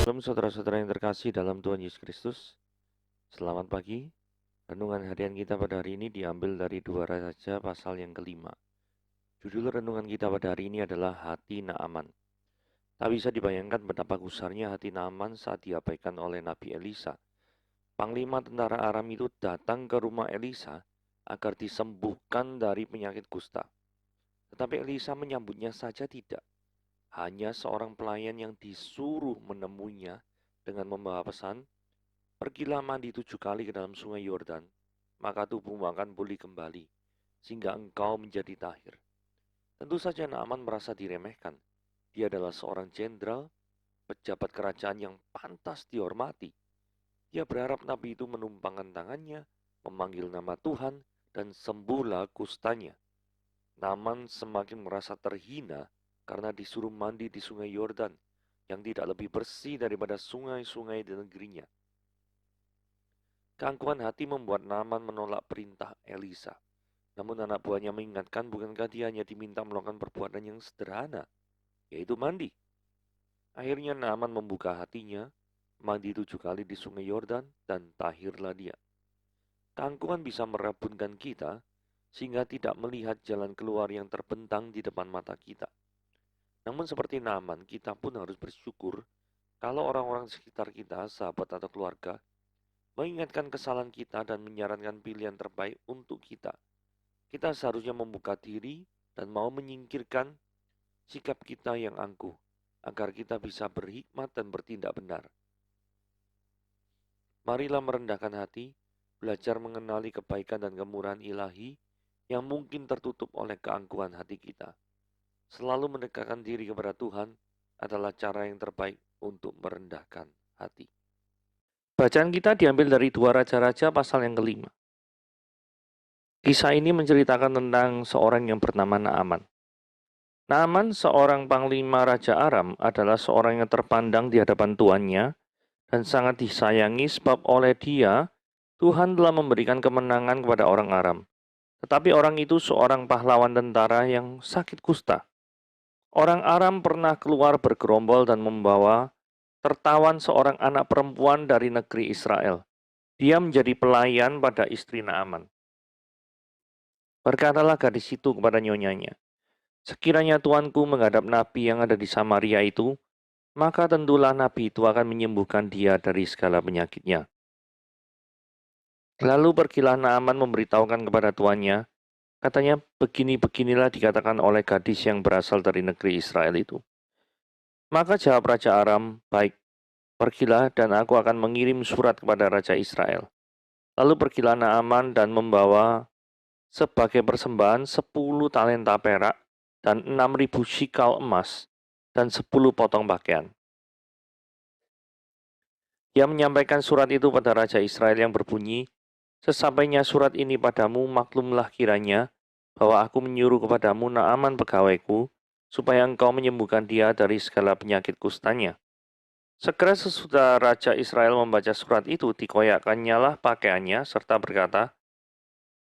Shalom saudara-saudara yang terkasih dalam Tuhan Yesus Kristus. Selamat pagi. Renungan harian kita pada hari ini diambil dari 2 Raja pasal yang kelima. Judul renungan kita pada hari ini adalah Hati Naaman. Tak bisa dibayangkan betapa gusarnya hati Naaman saat diabaikan oleh Nabi Elisa. Panglima tentara Aram itu datang ke rumah Elisa agar disembuhkan dari penyakit kusta. Tetapi Elisa menyambutnya saja tidak. Hanya seorang pelayan yang disuruh menemuinya dengan membawa pesan, "Pergilah mandi 7 kali ke dalam sungai Yordan, maka tubuhmu akan pulih kembali, sehingga engkau menjadi tahir." Tentu saja Naaman merasa diremehkan. Dia adalah seorang jenderal, pejabat kerajaan yang pantas dihormati. Dia berharap Nabi itu menumpangkan tangannya, memanggil nama Tuhan, dan sembuhlah kustanya. Naaman semakin merasa terhina karena disuruh mandi di sungai Yordan yang tidak lebih bersih daripada sungai-sungai di negerinya. Keangkuhan hati membuat Naaman menolak perintah Elisa. Namun anak buahnya mengingatkan, bukankah dia hanya diminta melakukan perbuatan yang sederhana, yaitu mandi. Akhirnya Naaman membuka hatinya, mandi 7 kali di sungai Yordan, dan tahirlah dia. Keangkuhan bisa merabunkan kita, sehingga tidak melihat jalan keluar yang terbentang di depan mata kita. Namun seperti Naaman, kita pun harus bersyukur kalau orang-orang sekitar kita, sahabat atau keluarga, mengingatkan kesalahan kita dan menyarankan pilihan terbaik untuk kita. Kita seharusnya membuka diri dan mau menyingkirkan sikap kita yang angkuh, agar kita bisa berhikmat dan bertindak benar. Marilah merendahkan hati, belajar mengenali kebaikan dan kemurahan ilahi yang mungkin tertutup oleh keangkuhan hati kita. Selalu mendekatkan diri kepada Tuhan adalah cara yang terbaik untuk merendahkan hati. Bacaan kita diambil dari 2 Raja-Raja pasal yang kelima. Kisah ini menceritakan tentang seorang yang bernama Naaman. Naaman, seorang panglima Raja Aram, adalah seorang yang terpandang di hadapan tuannya dan sangat disayangi sebab oleh dia, Tuhan telah memberikan kemenangan kepada orang Aram. Tetapi orang itu seorang pahlawan tentara yang sakit kusta. Orang Aram pernah keluar bergerombol dan membawa tertawan seorang anak perempuan dari negeri Israel. Dia menjadi pelayan pada istri Naaman. Berkatalah gadis itu kepada nyonyanya, "Sekiranya tuanku menghadap nabi yang ada di Samaria itu, maka tentulah nabi itu akan menyembuhkan dia dari segala penyakitnya." Lalu pergilah Naaman memberitahukan kepada tuannya. Katanya, "Begini-beginilah dikatakan oleh gadis yang berasal dari negeri Israel itu." Maka jawab Raja Aram, "Baik, pergilah dan aku akan mengirim surat kepada Raja Israel." Lalu pergilah Naaman dan membawa sebagai persembahan 10 talenta perak dan 6.000 shikal emas dan 10 potong pakaian. Ia menyampaikan surat itu pada Raja Israel yang berbunyi, "Sesampainya surat ini padamu, maklumlah kiranya bahwa aku menyuruh kepadamu Naaman pegawaiku, supaya engkau menyembuhkan dia dari segala penyakit kustanya." Segera sesudah Raja Israel membaca surat itu, dikoyakkannyalah lah pakaiannya, serta berkata,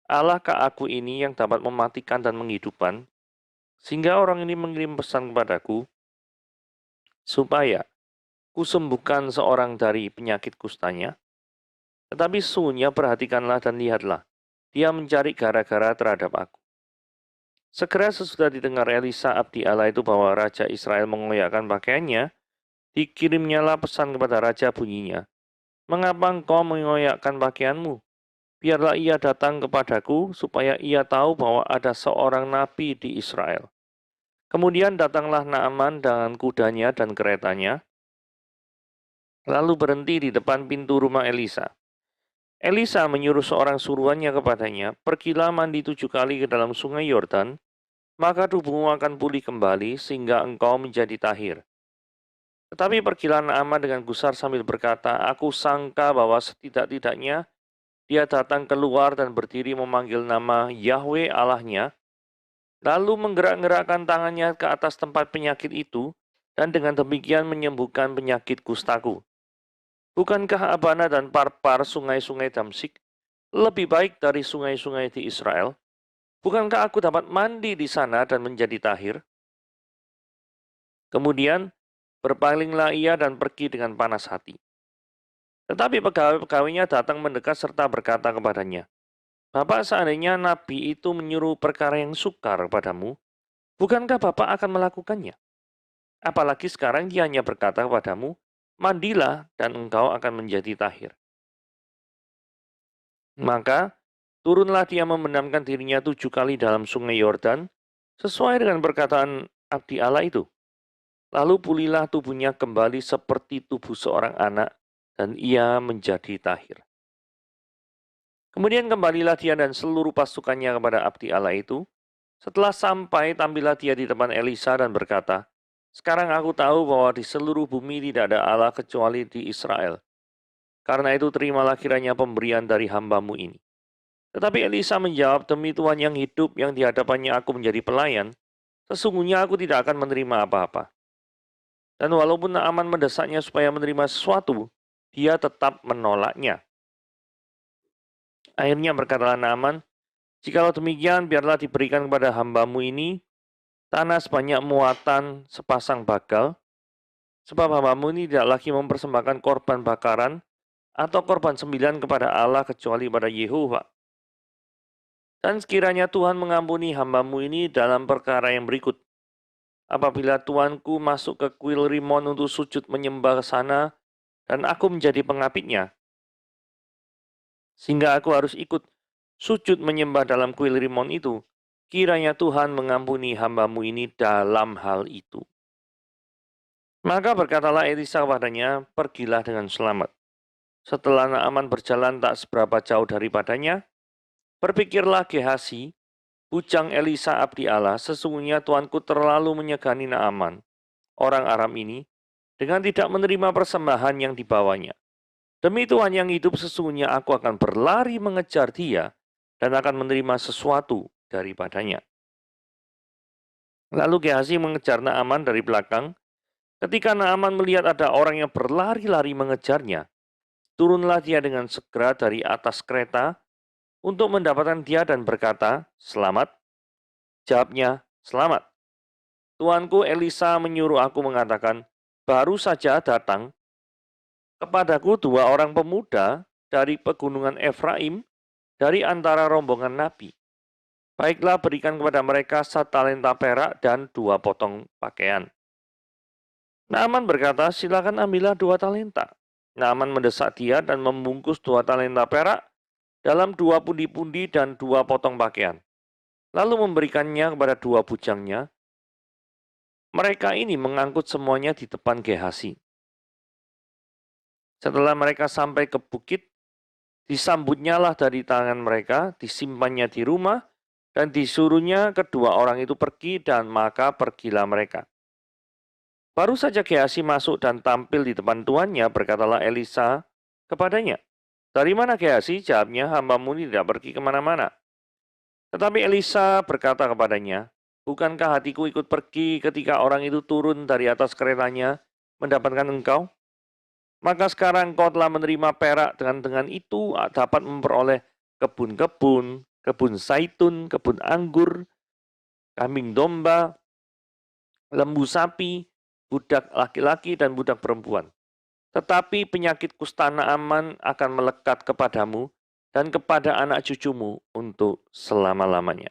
"Allahkah aku ini yang dapat mematikan dan menghidupkan, sehingga orang ini mengirim pesan kepadaku, supaya kusembuhkan seorang dari penyakit kustanya? Tetapi sesungguhnya perhatikanlah dan lihatlah, dia mencari gara-gara terhadap aku." Segera sesudah didengar Elisa abdi Allah itu bahwa Raja Israel mengoyakkan pakaiannya, dikirimnyalah pesan kepada Raja bunyinya, "Mengapa engkau mengoyakkan pakaianmu? Biarlah ia datang kepadaku, supaya ia tahu bahwa ada seorang nabi di Israel." Kemudian datanglah Naaman dengan kudanya dan keretanya, lalu berhenti di depan pintu rumah Elisa. Elisa menyuruh seorang suruhannya kepadanya, "Pergilah mandi 7 kali ke dalam sungai Yordan, maka tubuhmu akan pulih kembali, sehingga engkau menjadi tahir." Tetapi pergilah Naaman dengan gusar sambil berkata, "Aku sangka bahwa setidak-tidaknya dia datang keluar dan berdiri memanggil nama Yahweh Allahnya, lalu menggerak-gerakkan tangannya ke atas tempat penyakit itu, dan dengan demikian menyembuhkan penyakit kustaku. Bukankah Abana dan Parpar, sungai-sungai Damsik, lebih baik dari sungai-sungai di Israel? Bukankah aku dapat mandi di sana dan menjadi tahir?" Kemudian Berpalinglah ia dan pergi dengan panas hati. Tetapi pegawai-pegawainya datang mendekat serta berkata kepadanya, Bapak, seandainya nabi itu menyuruh perkara yang sukar kepadamu, bukankah Bapak akan melakukannya? Apalagi sekarang dia hanya berkata kepadamu, mandilah dan engkau akan menjadi tahir. Maka turunlah dia memendamkan dirinya 7 kali dalam sungai Yordan, sesuai dengan perkataan abdi Allah itu. Lalu pulihlah tubuhnya kembali seperti tubuh seorang anak, dan ia menjadi tahir. Kemudian kembalilah dia dan seluruh pasukannya kepada abdi Allah itu. Setelah sampai, tampillah dia di depan Elisa dan berkata, Sekarang aku tahu bahwa di seluruh bumi tidak ada Allah kecuali di Israel. Karena itu terimalah kiranya pemberian dari hambamu ini. Tetapi Elisa menjawab, Demi Tuhan yang hidup yang di hadapannya aku menjadi pelayan, sesungguhnya aku tidak akan menerima apa-apa. Dan walaupun Naaman mendesaknya supaya menerima sesuatu, dia tetap menolaknya. Akhirnya berkatalah Naaman, Jikalau demikian, biarlah diberikan kepada hambamu ini tanah sebanyak muatan sepasang bagal, sebab hambamu ini tidak lagi mempersembahkan korban bakaran atau korban sembilan kepada Allah kecuali pada Yehova. Dan sekiranya Tuhan mengampuni hambamu ini dalam perkara yang berikut. Apabila tuanku masuk ke kuil Rimon untuk sujud menyembah ke sana, dan aku menjadi pengapitnya, sehingga aku harus ikut sujud menyembah dalam kuil Rimon itu, kiranya Tuhan mengampuni hambamu ini dalam hal itu. Maka berkatalah Elisa kepadanya, pergilah dengan selamat. Setelah Naaman berjalan tak seberapa jauh daripadanya, berpikirlah Gehasi, bujang Elisa abdi Allah, sesungguhnya tuanku terlalu menyegani Naaman, orang Aram ini, dengan tidak menerima persembahan yang dibawanya. Demi Tuhan yang hidup, sesungguhnya aku akan berlari mengejar dia dan akan menerima sesuatu daripadanya. Lalu Gehasi mengejar Naaman dari belakang. Ketika Naaman melihat ada orang yang berlari-lari mengejarnya, turunlah dia dengan segera dari atas kereta untuk mendapatkan dia dan berkata, Selamat. Jawabnya, Selamat. Tuanku Elisa menyuruh aku mengatakan, baru saja datang kepadaku 2 orang pemuda dari pegunungan Efraim dari antara rombongan nabi. Baiklah, berikan kepada mereka 1 talenta perak dan 2 potong pakaian. Naaman berkata, silakan ambillah 2 talenta. Naaman mendesak dia dan membungkus 2 talenta perak dalam 2 pundi-pundi dan 2 potong pakaian. Lalu memberikannya kepada 2 bujangnya. Mereka ini mengangkut semuanya di depan Gehasi. Setelah mereka sampai ke bukit, disambutnyalah dari tangan mereka, disimpannya di rumah, dan disuruhnya kedua orang itu pergi, dan maka pergilah mereka. Baru saja Gehasi masuk dan tampil di depan tuannya, berkatalah Elisa kepadanya, Dari mana Gehasi? Jawabnya, hambamu ini tidak pergi kemana-mana. Tetapi Elisa berkata kepadanya, Bukankah hatiku ikut pergi ketika orang itu turun dari atas keretanya mendapatkan engkau? Maka sekarang engkau telah menerima perak, dengan itu dapat memperoleh kebun-kebun, kebun zaitun, kebun anggur, kambing domba, lembu sapi, budak laki-laki dan budak perempuan. Tetapi penyakit kusta Naaman akan melekat kepadamu dan kepada anak cucumu untuk selama-lamanya.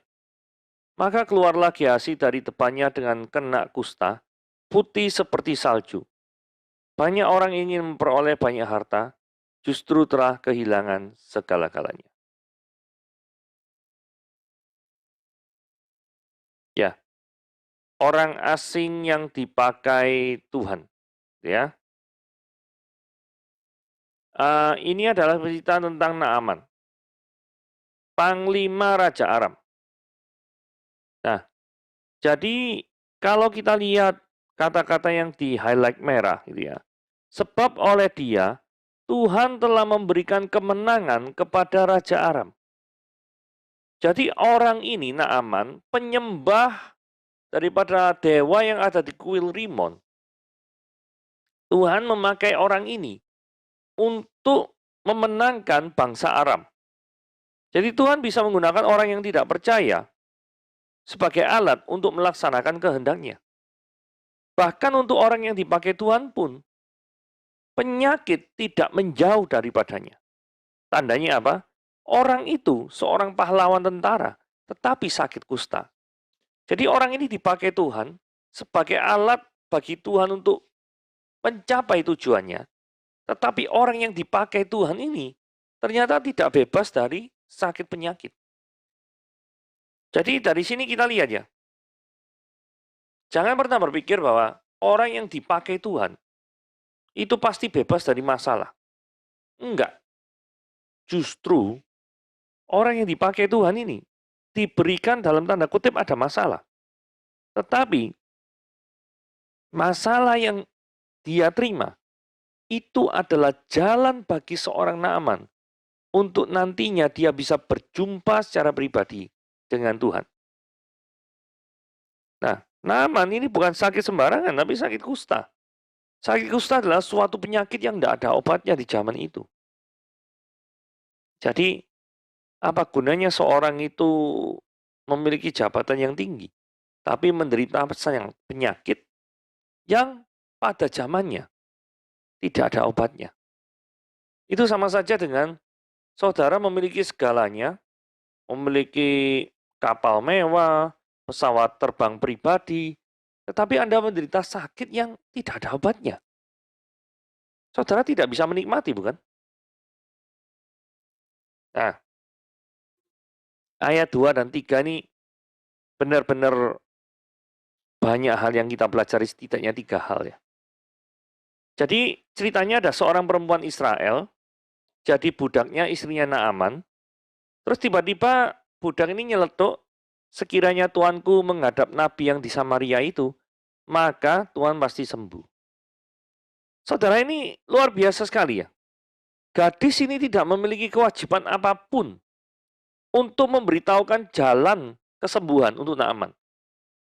Maka keluarlah Gehasi dari depannya dengan kena kusta, putih seperti salju. Banyak orang ingin memperoleh banyak harta, justru telah kehilangan segala-galanya. Ya, orang asing yang dipakai Tuhan. Ya, ini adalah cerita tentang Naaman, panglima Raja Aram. Nah, jadi kalau kita lihat kata-kata yang di highlight merah gitu ya. Sebab oleh dia Tuhan telah memberikan kemenangan kepada Raja Aram. Jadi orang ini Naaman penyembah daripada dewa yang ada di kuil Rimon. Tuhan memakai orang ini untuk memenangkan bangsa Aram. Jadi Tuhan bisa menggunakan orang yang tidak percaya sebagai alat untuk melaksanakan kehendaknya. Bahkan untuk orang yang dipakai Tuhan pun, penyakit tidak menjauh daripadanya. Tandanya apa? Orang itu seorang pahlawan tentara, tetapi sakit kusta. Jadi orang ini dipakai Tuhan sebagai alat bagi Tuhan untuk mencapai tujuannya. Tetapi orang yang dipakai Tuhan ini ternyata tidak bebas dari sakit penyakit. Jadi dari sini kita lihat ya, jangan pernah berpikir bahwa orang yang dipakai Tuhan itu pasti bebas dari masalah. Enggak. Justru orang yang dipakai Tuhan ini diberikan dalam tanda kutip ada masalah. Tetapi masalah yang dia terima itu adalah jalan bagi seorang Naaman untuk nantinya dia bisa berjumpa secara pribadi dengan Tuhan. Nah, Naaman ini bukan sakit sembarangan, tapi sakit kusta. Sakit kusta adalah suatu penyakit yang tidak ada obatnya di zaman itu. Jadi, apa gunanya seorang itu memiliki jabatan yang tinggi, tapi menderita penyakit yang pada zamannya tidak ada obatnya. Itu sama saja dengan saudara memiliki segalanya, memiliki kapal mewah, pesawat terbang pribadi, tetapi Anda menderita sakit yang tidak ada obatnya. Saudara tidak bisa menikmati, bukan? Nah, ayat 2 dan 3 ini benar-benar banyak hal yang kita pelajari, setidaknya 3 hal ya. Jadi ceritanya ada seorang perempuan Israel, jadi budaknya istrinya Naaman, terus tiba-tiba budak ini nyeletuk, sekiranya Tuanku menghadap nabi yang di Samaria itu, maka Tuhan pasti sembuh. Saudara, ini luar biasa sekali ya. Gadis ini tidak memiliki kewajiban apapun untuk memberitahukan jalan kesembuhan untuk Naaman.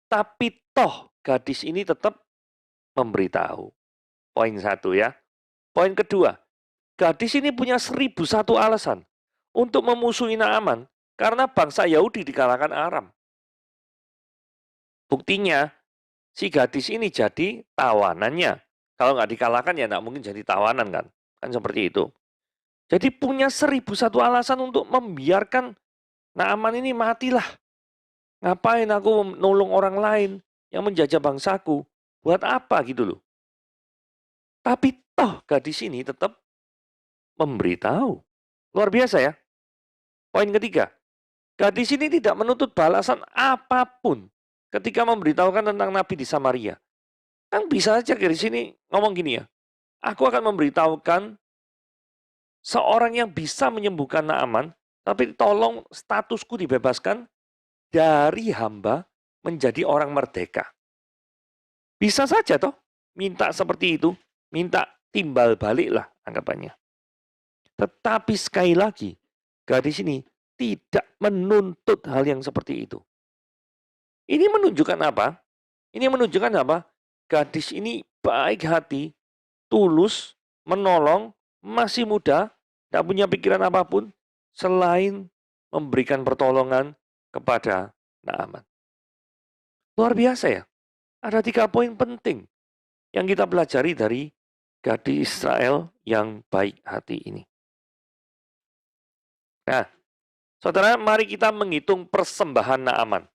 Tapi toh gadis ini tetap memberitahu. Poin 1 ya. Poin kedua, gadis ini punya 1001 alasan untuk memusuhi Naaman karena bangsa Yahudi dikalahkan Aram. Buktinya, si gadis ini jadi tawanannya. Kalau nggak dikalahkan ya nggak mungkin jadi tawanan kan. Kan seperti itu. Jadi punya 1001 alasan untuk membiarkan Naaman ini matilah. Ngapain aku menolong orang lain yang menjajah bangsaku? Buat apa gitu loh. Tapi toh gadis ini tetap memberitahu. Luar biasa ya. Poin ketiga, gadis ini tidak menuntut balasan apapun ketika memberitahukan tentang Nabi di Samaria. Kan bisa aja gadis ini ngomong gini ya, aku akan memberitahukan seorang yang bisa menyembuhkan Naaman, tapi tolong statusku dibebaskan dari hamba menjadi orang merdeka. Bisa saja toh minta seperti itu, minta timbal balik lah anggapannya. Tetapi sekali lagi, gadis ini tidak menuntut hal yang seperti itu. Ini menunjukkan apa? Ini menunjukkan apa? Gadis ini baik hati, tulus, menolong, masih muda, tidak punya pikiran apapun, selain memberikan pertolongan kepada Naaman. Luar biasa ya. Ada 3 poin penting yang kita pelajari dari gadis Israel yang baik hati ini. Nah, saudara, mari kita menghitung persembahan Naaman.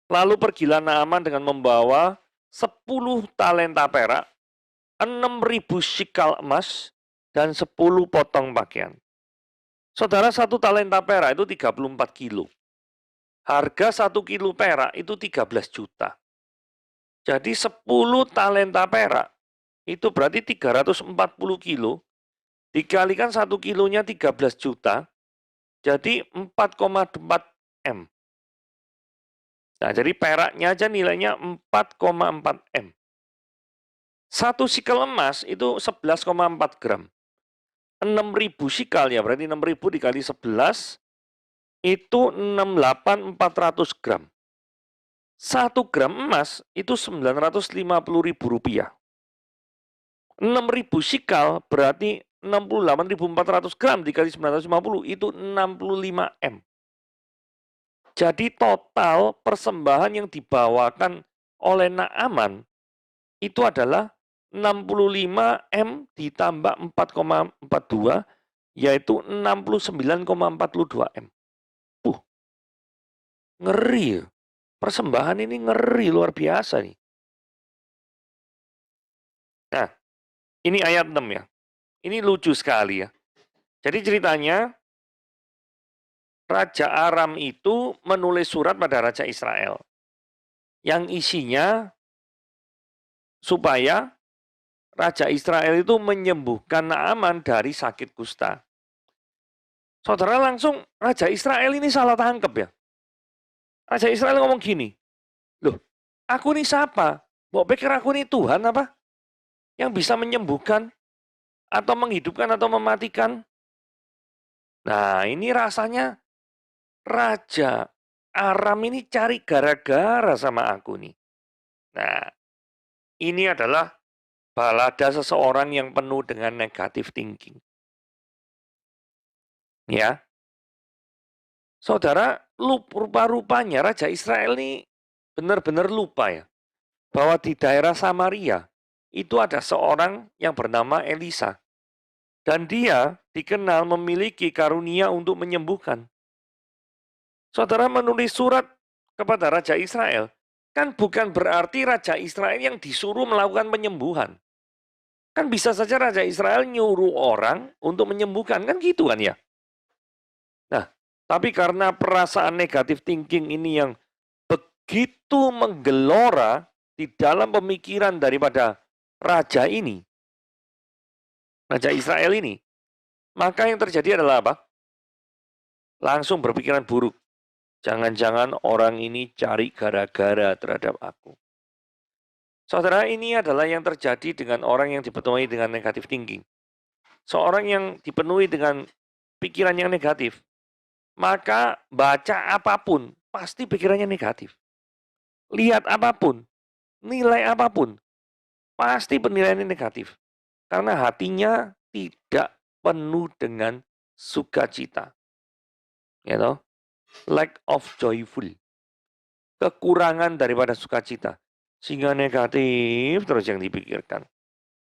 Lalu pergilah Naaman dengan membawa 10 talenta perak, 6.000 shikal emas, dan 10 potong pakaian. Saudara, 1 talenta perak itu 34 kilo. Harga 1 kilo perak itu 13 juta. Jadi 10 talenta perak itu berarti 340 kilo. Dikalikan 1 kilonya 13 juta, jadi 4,4 M. Nah, jadi peraknya aja nilainya 4,4 M. 1 sikel emas itu 11,4 gram. 6.000 sikal ya, berarti 6.000 dikali 11 itu 68.400 gram. 1 gram emas itu Rp950.000. 6.000 sikal berarti 68.400 gram dikali 950 itu 65 M. Jadi total persembahan yang dibawakan oleh Naaman itu adalah 65M ditambah 4,42, yaitu 69,42M. Ngeri ya. Persembahan ini ngeri, luar biasa nih. Nah, ini ayat 6 ya. Ini lucu sekali ya. Jadi ceritanya, Raja Aram itu menulis surat pada Raja Israel. Yang isinya supaya Raja Israel itu menyembuhkan Naaman dari sakit kusta. Saudara, langsung Raja Israel ini salah tangkap ya. Raja Israel ngomong gini, loh, aku ini siapa? Mau pikir aku ini Tuhan apa? Yang bisa menyembuhkan atau menghidupkan atau mematikan? Nah, ini rasanya Raja Aram ini cari gara-gara sama aku nih. Nah, ini adalah balada seseorang yang penuh dengan negative thinking. Ya, saudara, rupa-rupanya Raja Israel ini benar-benar lupa ya, bahwa di daerah Samaria itu ada seorang yang bernama Elisa. Dan dia dikenal memiliki karunia untuk menyembuhkan. Saudara menulis surat kepada Raja Israel, kan bukan berarti Raja Israel yang disuruh melakukan penyembuhan. Kan bisa saja Raja Israel nyuruh orang untuk menyembuhkan, kan gitu kan ya. Nah, tapi karena perasaan negatif thinking ini yang begitu menggelora di dalam pemikiran daripada raja ini, Raja Israel ini, maka yang terjadi adalah apa? Langsung berpikiran buruk. Jangan-jangan orang ini cari gara-gara terhadap aku. Saudara, ini adalah yang terjadi dengan orang yang dipenuhi dengan negatif thinking. Seorang yang dipenuhi dengan pikiran yang negatif, maka baca apapun, pasti pikirannya negatif. Lihat apapun, nilai apapun, pasti penilaiannya negatif. Karena hatinya tidak penuh dengan sukacita. You know? Lack of joyful. Kekurangan daripada sukacita. Sehingga negatif terus yang dipikirkan.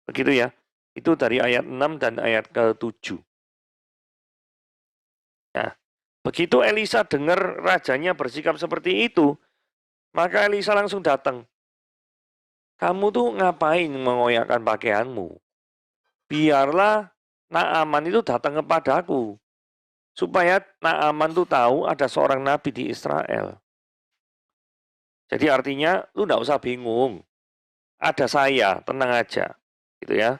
Begitu ya. Itu dari ayat 6 dan ayat ke-7. Nah, begitu Elisa dengar rajanya bersikap seperti itu, maka Elisa langsung datang. Kamu tuh ngapain mengoyakkan pakaianmu? Biarlah Naaman itu datang kepadaku. Supaya Naaman tuh tahu ada seorang nabi di Israel. Jadi artinya lu nggak usah bingung. Ada saya, tenang aja. Gitu ya.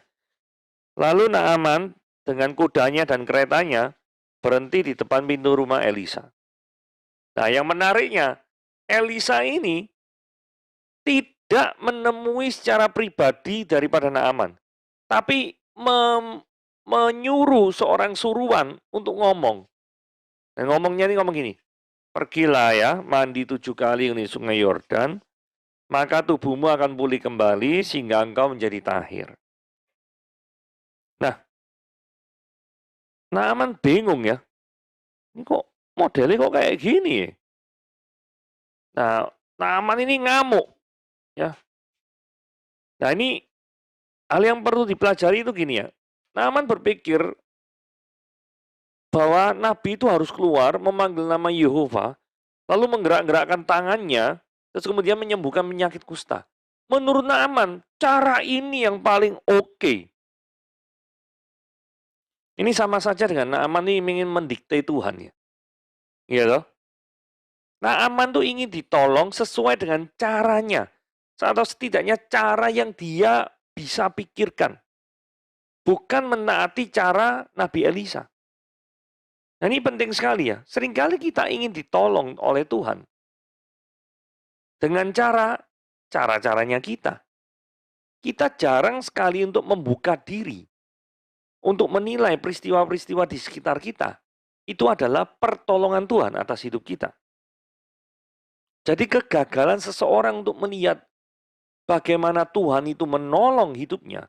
Lalu Naaman dengan kudanya dan keretanya berhenti di depan pintu rumah Elisa. Nah, yang menariknya, Elisa ini tidak menemui secara pribadi daripada Naaman, tapi menyuruh seorang suruhan untuk ngomong. Dan ngomongnya ini ngomong gini, pergilah ya, mandi 7 kali di sungai Yordan, maka tubuhmu akan pulih kembali sehingga engkau menjadi tahir. Nah, Naaman bingung ya. Ini kok modelnya kok kayak gini ya? Nah, Naaman ini ngamuk. Ya. Nah, ini hal yang perlu dipelajari itu gini ya. Naaman berpikir bahwa Nabi itu harus keluar memanggil nama Yehova, lalu menggerak-gerakkan tangannya, terus kemudian menyembuhkan penyakit kusta. Menurut Naaman, cara ini yang paling oke. Ini sama saja dengan Naaman ini ingin mendikte Tuhan ya. Iya loh. Naaman tuh ingin ditolong sesuai dengan caranya. Atau setidaknya cara yang dia bisa pikirkan. Bukan menaati cara Nabi Elisa. Nah ini penting sekali ya. Seringkali kita ingin ditolong oleh Tuhan. Dengan cara-caranya kita. Kita jarang sekali untuk membuka diri. Untuk menilai peristiwa-peristiwa di sekitar kita. Itu adalah pertolongan Tuhan atas hidup kita. Jadi kegagalan seseorang untuk melihat bagaimana Tuhan itu menolong hidupnya,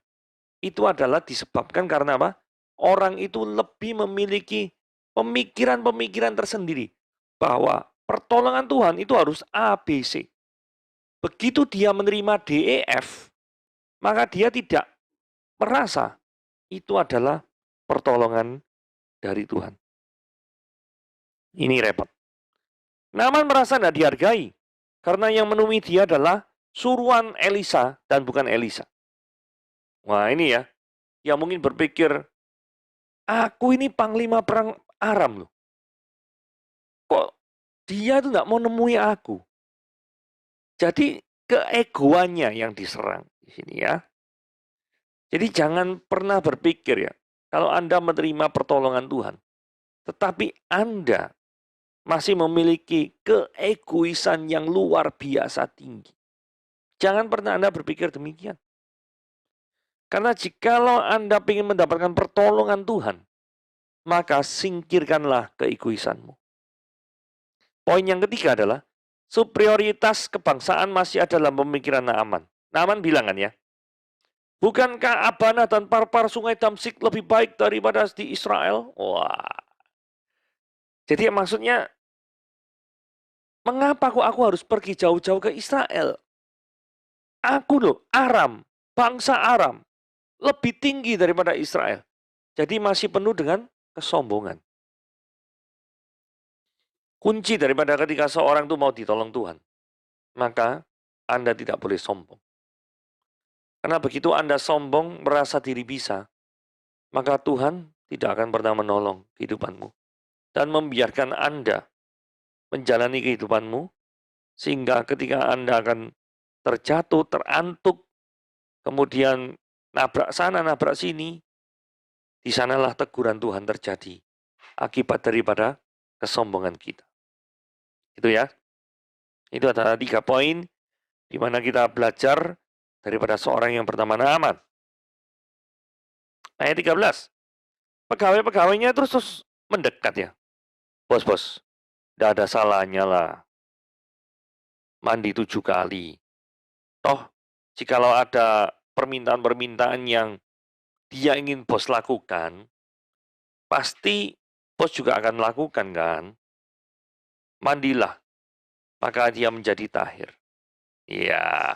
itu adalah disebabkan karena apa? Orang itu lebih memiliki pemikiran-pemikiran tersendiri. Bahwa pertolongan Tuhan itu harus A, B, C. Begitu dia menerima D, E, F, maka dia tidak merasa itu adalah pertolongan dari Tuhan. Ini repot. Naaman merasa tidak dihargai, karena yang menemui dia adalah suruhan Elisa dan bukan Elisa. Wah ini ya, yang mungkin berpikir, aku ini panglima perang Aram loh. Kok dia itu nggak mau nemui aku? Jadi keegoannya yang diserang di sini ya. Jadi jangan pernah berpikir ya, kalau Anda menerima pertolongan Tuhan, tetapi Anda masih memiliki keegoisan yang luar biasa tinggi. Jangan pernah Anda berpikir demikian. Karena jikalau Anda ingin mendapatkan pertolongan Tuhan, maka singkirkanlah keegoisanmu. Poin yang ketiga adalah, superioritas kebangsaan masih ada dalam pemikiran Naaman. Naaman bilang kan ya, bukankah Abana dan Parpar sungai Damsik lebih baik daripada di Israel? Wah. Jadi maksudnya, mengapa kok aku harus pergi jauh-jauh ke Israel? Aku loh, Aram, bangsa Aram, lebih tinggi daripada Israel. Jadi masih penuh dengan kesombongan. Kunci daripada ketika seorang itu mau ditolong Tuhan, maka Anda tidak boleh sombong. Karena begitu Anda sombong, merasa diri bisa, maka Tuhan tidak akan pernah menolong kehidupanmu. Dan membiarkan Anda menjalani kehidupanmu, sehingga ketika Anda akan terjatuh, terantuk, kemudian nabrak sana, nabrak sini, di sanalah teguran Tuhan terjadi akibat daripada kesombongan kita. Itu ya. Itu adalah 3 poin di mana kita belajar daripada seorang yang bernama Naaman. Ayat 13. Pegawai-pegawainya terus mendekat ya. Bos, tidak ada salahnya lah mandi 7 kali. Toh, jikalau ada permintaan-permintaan yang dia ingin bos lakukan, pasti bos juga akan melakukan kan. Mandilah, maka dia menjadi tahir. Iya.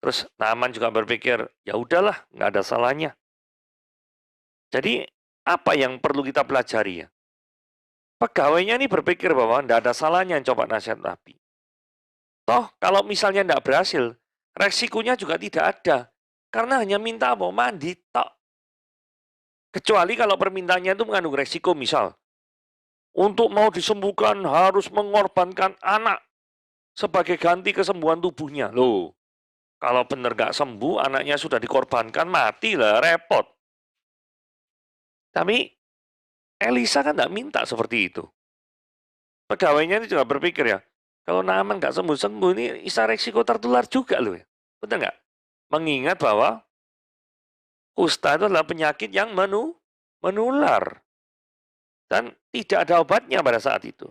Terus Naaman juga berpikir, ya udahlah, nggak ada salahnya. Jadi apa yang perlu kita pelajari ya? Pegawainya ini berpikir bahwa tidak ada salahnya coba nasihat Nabi. Toh kalau misalnya tidak berhasil, resikonya juga tidak ada. Karena hanya minta apa? Mandi tok. Kecuali kalau permintaannya itu mengandung resiko, misal untuk mau disembuhkan harus mengorbankan anak sebagai ganti kesembuhan tubuhnya. Loh, kalau benar nggak sembuh, anaknya sudah dikorbankan, mati lah, repot. Tapi Elisa kan nggak minta seperti itu. Pegawainya ini juga berpikir ya, kalau Naaman nggak sembuh-sembuh, ini bisa resiko tertular juga loh ya. Betul nggak? Mengingat bahwa kusta itu adalah penyakit yang menular. Dan tidak ada obatnya pada saat itu.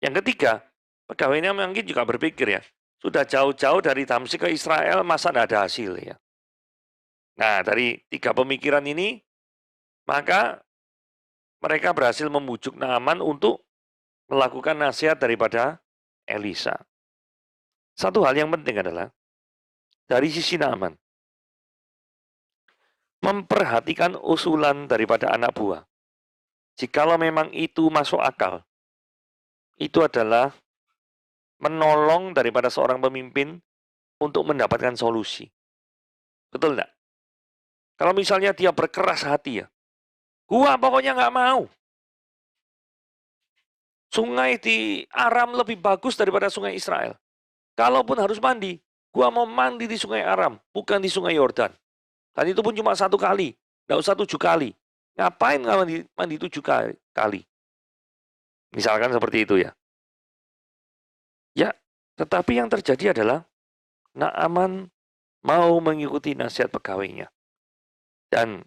Yang ketiga, pegawainya mungkin juga berpikir ya, sudah jauh-jauh dari Damsik ke Israel, masa tidak ada hasil ya. Nah, dari 3 pemikiran ini, maka mereka berhasil membujuk Naaman untuk melakukan nasihat daripada Elisa. Satu hal yang penting adalah, dari sisi Naaman, memperhatikan usulan daripada anak buah. Jikalau memang itu masuk akal, itu adalah menolong daripada seorang pemimpin untuk mendapatkan solusi. Betul enggak? Kalau misalnya dia berkeras hati ya, gua pokoknya nggak mau. Sungai di Aram lebih bagus daripada sungai Israel. Kalaupun harus mandi, gua mau mandi di sungai Aram, bukan di sungai Yordan. Dan itu pun cuma 1 kali, nggak usah 7 kali. Ngapain mandi 7 kali? Misalkan seperti itu ya. Ya, tetapi yang terjadi adalah Naaman mau mengikuti nasihat pegawainya. Dan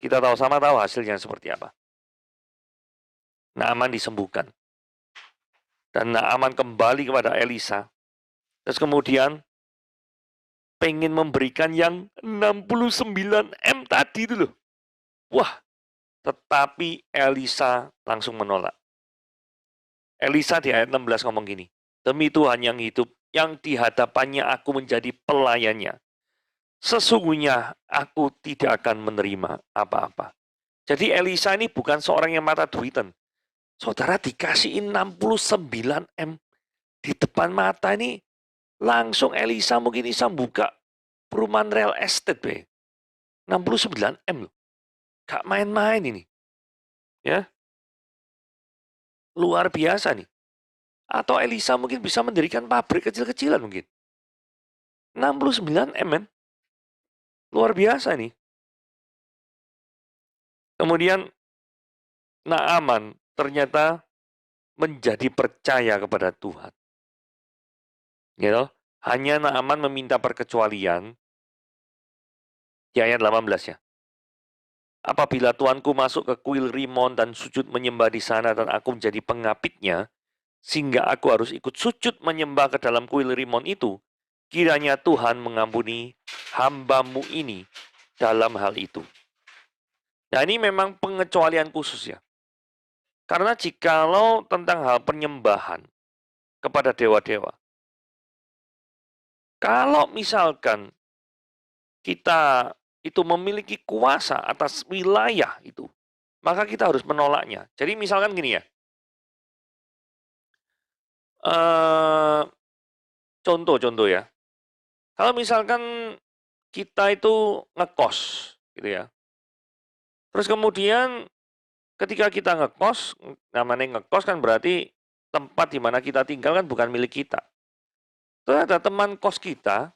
kita sama tahu hasilnya seperti apa. Naaman disembuhkan. Dan Naaman kembali kepada Elisa. Terus kemudian pengen memberikan yang 69 M tadi itu loh. Wah, tetapi Elisa langsung menolak. Elisa di ayat 16 ngomong gini, demi Tuhan yang hidup, yang di hadapannya aku menjadi pelayannya. sesungguhnya aku tidak akan menerima apa-apa. Jadi Elisa ini bukan seorang yang mata duitan. Saudara dikasihin 69 M di depan mata ini, langsung Elisa mungkin bisa buka perumahan real estate, be. 69 M loh. Gak main-main ini. Ya, luar biasa nih. Atau Elisa mungkin bisa mendirikan pabrik kecil-kecilan mungkin. 69 M, men. Luar biasa nih. Kemudian Naaman ternyata menjadi percaya kepada Tuhan. Gitu. Hanya Naaman meminta perkecualian di ayat 18 ya. Apabila tuanku masuk ke kuil Rimon dan sujud menyembah di sana dan aku menjadi pengapitnya, sehingga aku harus ikut sujud menyembah ke dalam kuil Rimon itu, kiranya Tuhan mengampuni hambamu ini dalam hal itu. Nah, ini memang pengecualian khusus ya. Karena jikalau tentang hal penyembahan kepada dewa-dewa, kalau misalkan kita itu memiliki kuasa atas wilayah itu, maka kita harus menolaknya. Jadi misalkan gini ya, contoh-contoh ya. Kalau misalkan kita itu ngekos, gitu ya. Terus kemudian ketika kita ngekos, namanya ngekos kan berarti tempat di mana kita tinggal kan bukan milik kita. Terus ada teman kos kita,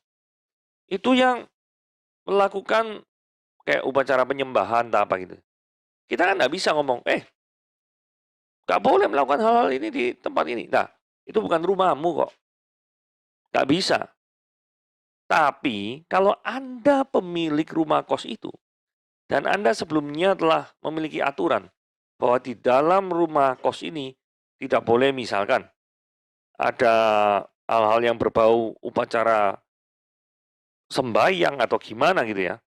itu yang melakukan kayak upacara penyembahan atau apa gitu. Kita kan nggak bisa ngomong, nggak boleh melakukan hal-hal ini di tempat ini. Nah, itu bukan rumahmu kok. Nggak bisa. Tapi, kalau Anda pemilik rumah kos itu, dan Anda sebelumnya telah memiliki aturan bahwa di dalam rumah kos ini tidak boleh misalkan ada hal-hal yang berbau upacara sembahyang atau gimana gitu ya,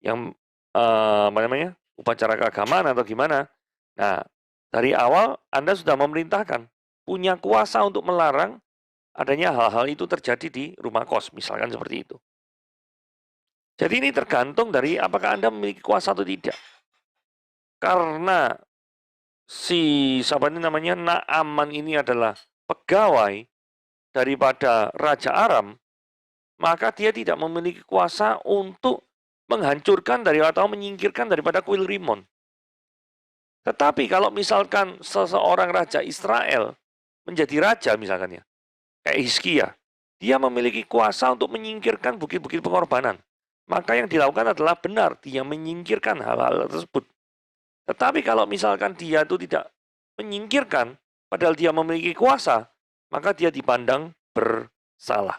yang apa namanya, upacara keagamaan atau gimana. Nah, dari awal Anda sudah memerintahkan, punya kuasa untuk melarang adanya hal-hal itu terjadi di rumah kos, misalkan seperti itu. Jadi ini tergantung dari apakah Anda memiliki kuasa atau tidak. Karena siapa ini namanya, Naaman ini adalah pegawai daripada Raja Aram, maka dia tidak memiliki kuasa untuk menghancurkan dari atau menyingkirkan daripada kuil Rimon. Tetapi kalau misalkan seseorang raja Israel menjadi raja misalkan ya, kayak Hizkia, dia memiliki kuasa untuk menyingkirkan bukit-bukit pengorbanan. Maka yang dilakukan adalah benar, dia menyingkirkan hal-hal tersebut. Tetapi kalau misalkan dia itu tidak menyingkirkan, padahal dia memiliki kuasa, maka dia dipandang bersalah.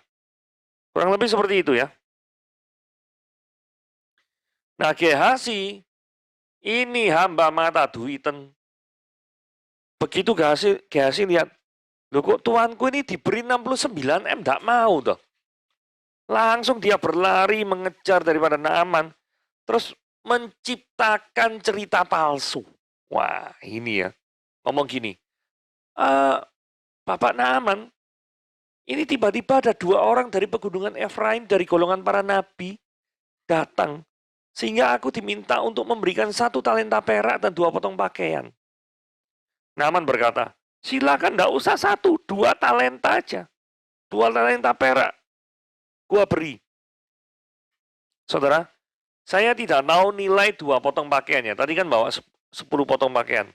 Kurang lebih seperti itu ya. Nah, Gehasi, ini hamba mata duiten. Begitu Gehasi lihat, loh kok tuanku ini diberi 69 M, tidak mau toh. Langsung dia berlari mengejar daripada Naaman, terus menciptakan cerita palsu. Wah, ini ya, ngomong gini, Bapak Naaman, ini tiba-tiba ada 2 orang dari pegunungan Efraim dari golongan para nabi datang, sehingga aku diminta untuk memberikan 1 talenta perak dan 2 potong pakaian. Naaman berkata, silakan, tidak usah 1, 2 talenta aja, 2 talenta perak, gua beri. Saudara, saya tidak tahu nilai 2 potong pakaiannya. Tadi kan bawa 10 potong pakaian.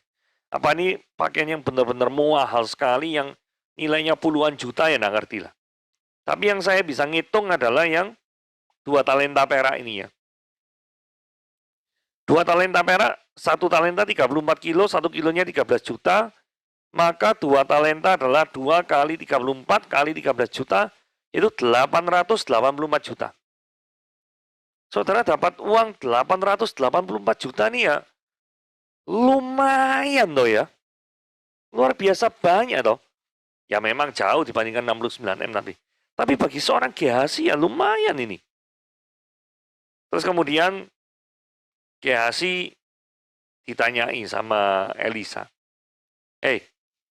Apa ini pakaian yang benar-benar mahal sekali, yang nilainya puluhan juta, ya nggak ngerti lah. Tapi yang saya bisa ngitung adalah yang 2 talenta perak ini ya. 2 talenta perak, 1 talenta 34 kilo, 1 kilonya 13 juta. Maka 2 talenta adalah 2 kali 34 kali 13 juta, itu 884 juta. Saudara dapat uang 884 juta nih ya, lumayan loh ya. Luar biasa banyak toh. Ya memang jauh dibandingkan 69 M nanti. Tapi bagi seorang Gehasi ya lumayan ini. Terus kemudian Gehasi ditanyai sama Elisa.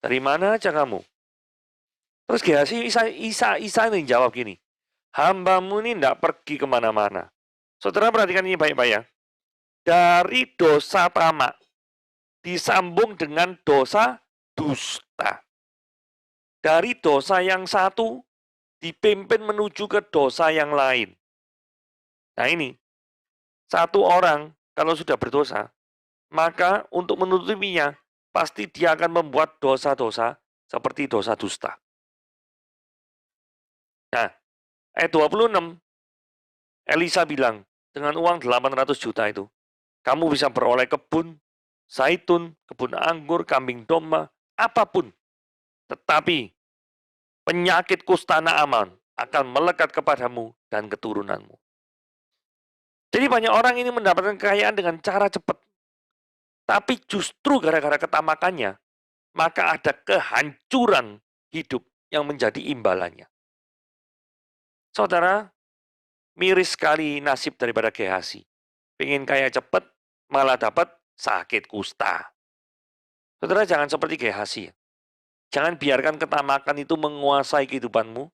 Dari mana aja kamu? Terus Gehasi Isa ini jawab gini. Hamba-Mu ini tidak pergi kemana-mana. Saudara perhatikan ini baik-baik ya. Dari dosa tamak disambung dengan dosa dusta. Dari dosa yang satu dipimpin menuju ke dosa yang lain. Nah ini, satu orang kalau sudah berdosa, maka untuk menutupinya, pasti dia akan membuat dosa-dosa seperti dosa dusta. Nah, ayat 26, Elisa bilang, dengan uang 800 juta itu, kamu bisa beroleh kebun, zaitun, kebun anggur, kambing domba, apapun. Tetapi penyakit kusta Naaman akan melekat kepadamu dan keturunanmu. Jadi banyak orang ini mendapatkan kekayaan dengan cara cepat. Tapi justru gara-gara ketamakannya, maka ada kehancuran hidup yang menjadi imbalannya. Saudara, miris sekali nasib daripada Gehazi. Pengen kaya cepat, malah dapat sakit kusta. Saudara, jangan seperti Gehazi. Jangan biarkan ketamakan itu menguasai kehidupanmu,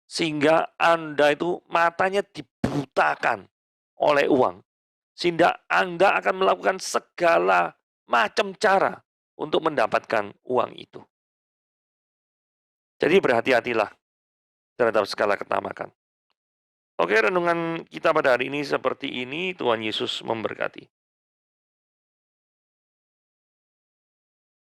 sehingga Anda itu matanya dibutakan oleh uang. Sehingga Anda akan melakukan segala macam cara untuk mendapatkan uang itu. Jadi berhati-hatilah terhadap segala ketamakan. Oke, renungan kita pada hari ini seperti ini. Tuhan Yesus memberkati.